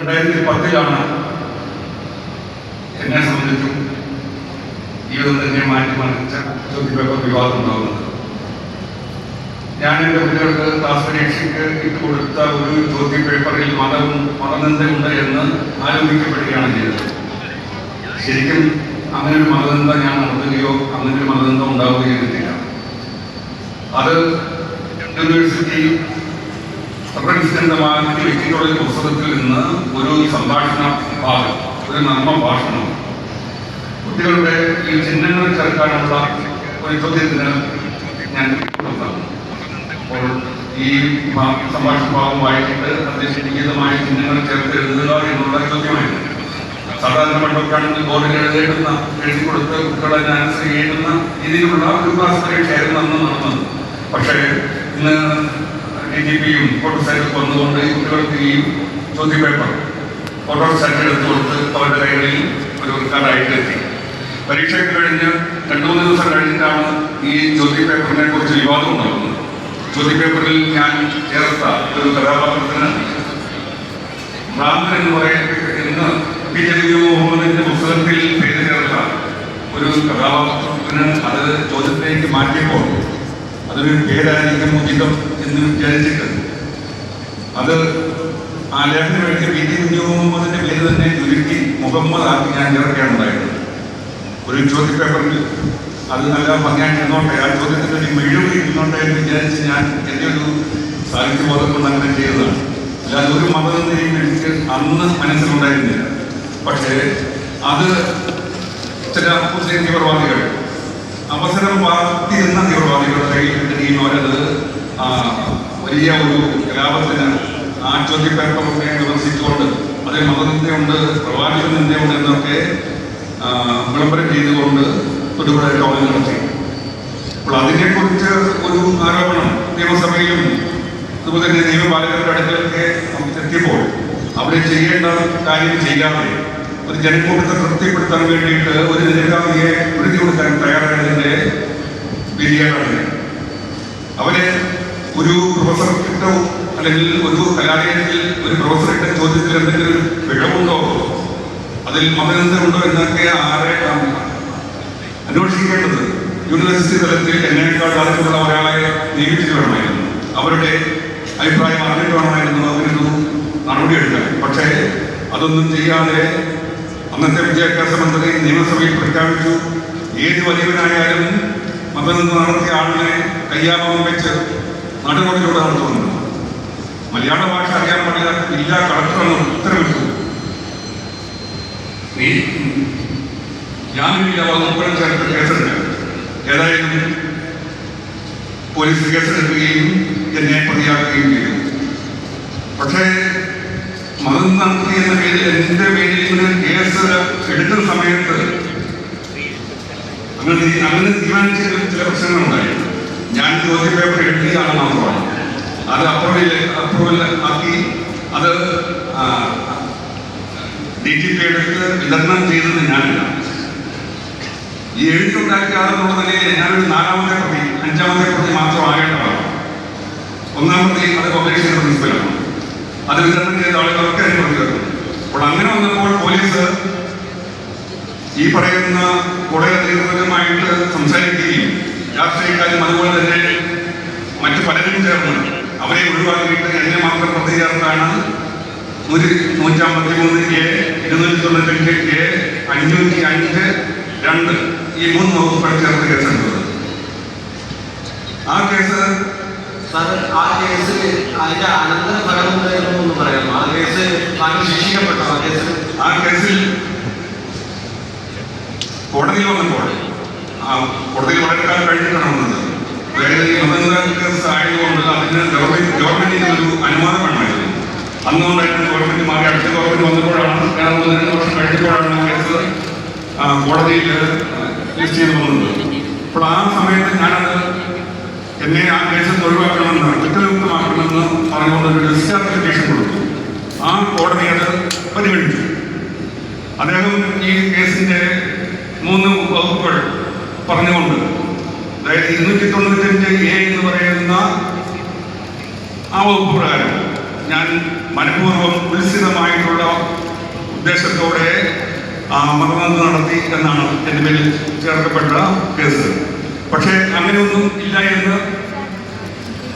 2010 എന്നെ സംബന്ധിച്ചും ജീവിതം തന്നെ മാറ്റിമറിച്ച ചോദ്യപേപ്പർ വിവാദം ഉണ്ടാകുന്നത്. ഞാൻ എൻ്റെ കുട്ടികൾക്ക് ക്ലാസ് പരീക്ഷയ്ക്ക് ഇട്ടുകൊടുത്ത ഒരു ചോദ്യപേപ്പറിൽ മതനിന്ദയുണ്ട് എന്ന് ആരോപിക്കപ്പെടുകയാണ് ചെയ്തത്. ശരിക്കും അങ്ങനെ ഒരു മതനിന്ദ ഞാൻ നടത്തുകയോ അങ്ങനെ ഒരു മതനിന്ദ ഉണ്ടാവുകയോ ചെയ്തിട്ടില്ല. അത് യൂണിവേഴ്സിറ്റി പ്രസിഡന്റുമാക്കി വ്യക്തികളുടെ പുസ്തകത്തിൽ നിന്ന് ഒരു സംഭാഷണ ഭാഗം, ഒരു നർമ്മ ഭാഷണം കുട്ടികളുടെ ഈ ചിഹ്നങ്ങൾ ചേർക്കാനുള്ള ഒരു ചോദ്യത്തിന് ഞാൻ കൊടുത്താണ്. അപ്പോൾ ഈ സംഭാഷണ ഭാഗം വായിച്ചിട്ട് അതിന് നിയതമായ ചിഹ്നങ്ങൾ ചേർത്ത് എഴുതുക എന്നുള്ള ചോദ്യമായിരുന്നു. സാധാരണ പണ്ടൊക്കെയാണെങ്കിൽ ബോർഡിൽ എഴുതി കൊടുത്ത് കുട്ടികളെ ആൻസർ ചെയ്യുന്ന രീതിയിലുള്ള ഒരു ക്ലാസ് പരീക്ഷയായിരുന്നു അന്ന് നടന്നത്. പക്ഷേ ഇന്ന് DGPയും ഫോട്ടോസ്റ്റാറ്റ് വന്നുകൊണ്ട് കുട്ടികൾക്ക് ഈ ചോദ്യപേപ്പർ ഫോട്ടോസ്റ്റാറ്റ് എടുത്തു കൊടുത്ത് അവരുടെ കൈകളിൽ ഒരു റിക്കാർഡായിട്ട് എത്തി. പരീക്ഷയൊക്കെ കഴിഞ്ഞ് 2-3 ദിവസം കഴിഞ്ഞിട്ടാണ് ഈ ചോദ്യപേപ്പറിനെ കുറിച്ച് വിവാദം ഉണ്ടാകുന്നത്. ചോദ്യപേപ്പറിൽ ഞാൻ ചേർത്ത ഒരു കഥാപാത്രത്തിന് റാന്തൻ എന്ന് പറയുന്ന PJ മുഹമ്മദിന്റെ പുസ്തകത്തിൽ പേര് ചേർത്ത ഒരു കഥാപാത്രത്തിന് അത് ചോദ്യത്തിലേക്ക് മാറ്റിയപ്പോൾ അതൊരു പേരായിരിക്കും ഉചിതം എന്ന് വിചാരിച്ചിട്ട് അത് ആ ലേഖനം എഴുതിയ PJ മുഹമ്മദിന്റെ പേര് തന്നെ ചുരുക്കി മുഹമ്മദ് ആക്കി ഞാൻ ചേർക്കുകയാണുണ്ടായത്. ഒരു ചോദ്യപേപ്പറിൽ അത് നല്ല ഭംഗിയായിട്ട് ഇരുന്നോട്ടെ, ആ ചോദ്യത്തിൻ്റെ ഒരു മെഴുകി ഇരുന്നോട്ടെ എന്ന് വിചാരിച്ച് ഞാൻ എൻ്റെ ഒരു സാഹിത്യബോധം കൊണ്ട് അങ്ങനെ ചെയ്തതാണ്. അല്ലാതെ ഒരു മതനിന്ദയും എനിക്ക് അന്ന് മനസ്സിലുണ്ടായിരുന്നില്ല. പക്ഷേ അത് ചില മുസ്ലിം തീവ്രവാദികൾ അവസരം വാർത്തിരുന്ന തീവ്രവാദികളുടെ കയ്യിൽ കിട്ടുകയും അവരത് വലിയ ഒരു കലാപത്തിന് ആ ചോദ്യപേപ്പറിനെ വിമർശിച്ചുകൊണ്ട് അതിൽ മതനിന്ദയുണ്ട്, പ്രവാചക നിന്ദയുണ്ട് എന്നൊക്കെ വിളംബരം ചെയ്തുകൊണ്ട് തൊടുപുഴ ടൗണിൽ നടത്തി. അപ്പോൾ അതിനെക്കുറിച്ച് ഒരു ആരോപണം നിയമസഭയിലും അതുപോലെ തന്നെ നിയമപാലകരുടെ അടുക്കലൊക്കെ എത്തിയപ്പോൾ അവരെ ചെയ്യേണ്ട കാര്യം ചെയ്യാതെ ഒരു ജനക്കൂട്ടത്തെ തൃപ്തിപ്പെടുത്താൻ വേണ്ടിയിട്ട് ഒരു നിരപരാധിയെ വിടുതി കൊടുക്കാൻ തയ്യാറായതിൻ്റെ വിധിയാണ്. അവരെ ഒരു പ്രൊഫസർക്കിട്ടോ അല്ലെങ്കിൽ ഒരു കലാലയത്തിൽ ഒരു പ്രൊഫസറിന്റെ ചോദ്യത്തിൽ എന്തെങ്കിലും പിഴവുണ്ടോ, അതിൽ മതനിന്ദയുണ്ടോ എന്നൊക്കെ ആരെ അന്വേഷിക്കേണ്ടത് യൂണിവേഴ്സിറ്റി തലത്തിൽ എന്നേക്കാൾ താല്പര്യമുള്ള ഒരാളെ നിയമിച്ചിട്ട് വേണമായിരുന്നു. അവരുടെ അഭിപ്രായം അറിഞ്ഞിട്ട് വേണമായിരുന്നു അവരൊരു നടപടിയെടുക്കാൻ. പക്ഷേ അതൊന്നും ചെയ്യാതെ അന്നത്തെ വിദ്യാഭ്യാസ മന്ത്രി നിയമസഭയിൽ പ്രഖ്യാപിച്ചു, ഏത് വലിയവനായാലും മതനിന്ദ നടത്തിയ ആളിനെ കയ്യാമം വെച്ച് നടുറോഡിലൂടെ നടത്തുന്നുണ്ട്. മലയാള ഭാഷ അറിയാൻ പാടില്ല ജില്ലാ കളക്ടറെന്ന് ഉത്തരവിട്ടു. ജാമ്യമില്ല വകുപ്പുകളും ചേർത്ത് കേസെടുക്കുക. ഏതായാലും പോലീസ് കേസെടുക്കുകയും എന്നെ പ്രതിയാക്കുകയും ചെയ്തു. പക്ഷേ മതം നടത്തി എന്ന പേരിൽ എൻ്റെ പേരിൽ കേസ് എടുക്കുന്ന സമയത്ത് അങ്ങനെ തീരുമാനിച്ച ചില പ്രശ്നങ്ങളുണ്ടായി. ഞാൻ ചോദ്യപേപ്പർ എഴുതിയതാണ് മാത്രമാണ്. അത് അപ്രൂവൽ ആക്കി അത് DGP എടുത്ത് വിതരണം ചെയ്തത് ഞാനില്ല. ഈ എഴുത്തുണ്ടാക്കിയ ആളെന്നുള്ള നിലയിൽ ഞാനൊരു 4ാമത്തെ പ്രതി 5ാമത്തെ പ്രതി മാത്രമാകേണ്ടതാണ്. 1ാം പ്രതി അത് പബ്ലിഷ് പ്രിൻസിപ്പലാണ്. അത് വിതരണം ചെയ്ത ആളുകളൊക്കെ അതിന് പ്രതികരണം. അപ്പോൾ അങ്ങനെ വന്നപ്പോൾ പോലീസ് ഈ പറയുന്ന കോടതി അധികൃതരുമായിട്ട് സംസാരിക്കുകയും രാഷ്ട്രീയക്കാരും അതുപോലെ തന്നെ മറ്റു പലരും ചേർന്ന് അവരെ ഒഴിവാക്കിയിട്ട് എന്നെ മാത്രം പ്രതി ചേർത്താണ് 153A 295A 505(2) ഈ 3 വകുപ്പുകൾ ചേർത്ത് കേസെടുത്തത്. ആ കേസ് ആ കേസിൽ അതിന്റെ അനന്തരഫലം എന്തായിരുന്നു പറയാം? ആ കേസ് ശിക്ഷിക്കപ്പെട്ടോ? ആ കേസിൽ കോടതിയിൽ വന്നപ്പോൾ കോടതിയിൽ വളരെ കാലം കഴിഞ്ഞിട്ടാണ് വന്നത്. അതായത് ഈ മതനിന്ദ കേസ് ആയതുകൊണ്ട് അതിന് ഗവൺമെന്റിന് ഒരു അനുവാദം വേണമായിരുന്നു. അന്നുകൊണ്ടായിരുന്നു ഗവൺമെന്റ് മാറി. അടുത്ത ഗവൺമെന്റ് വന്നപ്പോഴാണ് 2 വർഷം കഴിഞ്ഞപ്പോഴാണ് ആ കേസ് കോടതിയിൽ ലിസ്റ്റ് ചെയ്ത് വന്നത്. അപ്പോൾ ആ സമയത്ത് ഞാനത് എന്നെ ആ കേസിൽ ഒഴിവാക്കണമെന്ന് കുറ്റവിമുക്തമാക്കണമെന്ന് പറഞ്ഞുകൊണ്ട് ഒരു ഡിസ്ചാർജ് പെറ്റീഷൻ കൊടുത്തു. ആ കോടതി അത് പരിഗണിച്ചു. അദ്ദേഹം ഈ കേസിന്റെ 3 വകുപ്പുകൾ പറഞ്ഞുകൊണ്ട്, അതായത് 295A എന്ന് പറയുന്ന ആ വകുപ്പ് പ്രകാരം ഞാൻ മനഃപൂർവ്വം ഉത്സിതമായിട്ടുള്ള മതബന്ധം നടത്തി എന്നാണ് എൻ്റെ പേരിൽ ചേർക്കപ്പെട്ട കേസ്. പക്ഷേ അങ്ങനെയൊന്നും ഇല്ല എന്ന്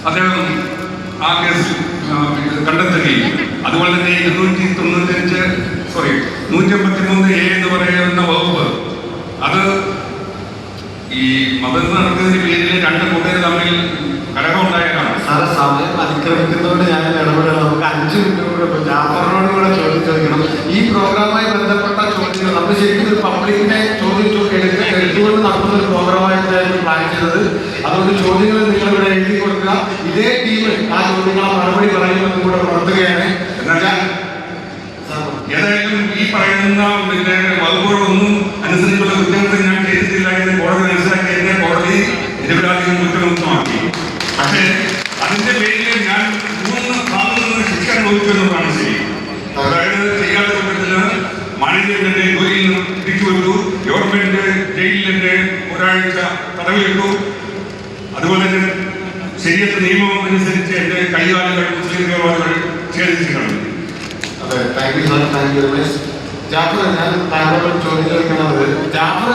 അദ്ദേഹം ആ കേസിൽ കണ്ടെത്തുകയും അതുപോലെ തന്നെ 153A എന്ന് പറയുന്ന വകുപ്പ് അത് ഈ മതം നടത്തുന്നതിന് പേരിൽ രണ്ട് കൂട്ടർ തമ്മിൽ കലഹമുണ്ടായതാണ്. സാറ് സമയം അതിക്രമിക്കുന്നതുകൊണ്ട് ഞാൻ ഇടപെടണം. നമുക്ക് 5 മിനിറ്റ് കൂടെ ജാഫറിനോട് കൂടെ ചോദിക്കണം. ഈ പ്രോഗ്രാമായി ബന്ധപ്പെട്ട ചോദ്യങ്ങൾ നമ്മൾ ശരിക്കും ഒരു പബ്ലിക്കിനെ എടുത്തുകൊണ്ട് നടത്തുന്ന ഒരു പ്രോഗ്രാമായിട്ടായിരുന്നു പ്ലാൻ ചെയ്തത്. അതുകൊണ്ട് ചോദ്യങ്ങൾ നിങ്ങൾ ഇവിടെ എഴുതി കൊടുക്കുക. ഇതേ ടീം ആ ചോദ്യങ്ങളെ മറുപടി പറയുമെന്നും കൂടെ ഉണർത്തുകയാണ്. ഏതായാലും ഈ പറയുന്ന വകുപ്പുകളൊന്നും അനുസരിച്ചുള്ള കുറ്റകൃത്യം ഞാൻ ചെയ്തിട്ടില്ല എന്ന് കോടതി മനസ്സിലാക്കി എന്നെ കോടതി നിരപരാധികൾ കുറ്റമുക്തമാക്കി. പക്ഷേ അതിന്റെ പേരിൽ ഞാൻ 3 ഭാഗങ്ങളിൽ ശിക്ഷ അനുഭവിക്കുന്നതാണ് ശരി. അതായത് ചെയ്യാത്ത കുറ്റത്തിന് മാനേജ്മെന്റിന്റെ ജോലിയിൽ നിന്ന് തിരിച്ചുവിട്ടു, ഗവൺമെന്റ് ജയിലിൽ എന്നെ ഒരാഴ്ച തടവിലിട്ടു. അതുപോലെ തന്നെ ശരിയത്തെ നിയമം അനുസരിച്ച് എന്റെ കൈകാലുകൾ മുസ്ലിം തീവ്രവാദികൾ ഛേദിച്ചു കളഞ്ഞു. അതെ, thank you sir, thank you very much. Jafar, ഞാൻ താങ്കളോട് ചോദിക്കുന്നത് ജാഫർ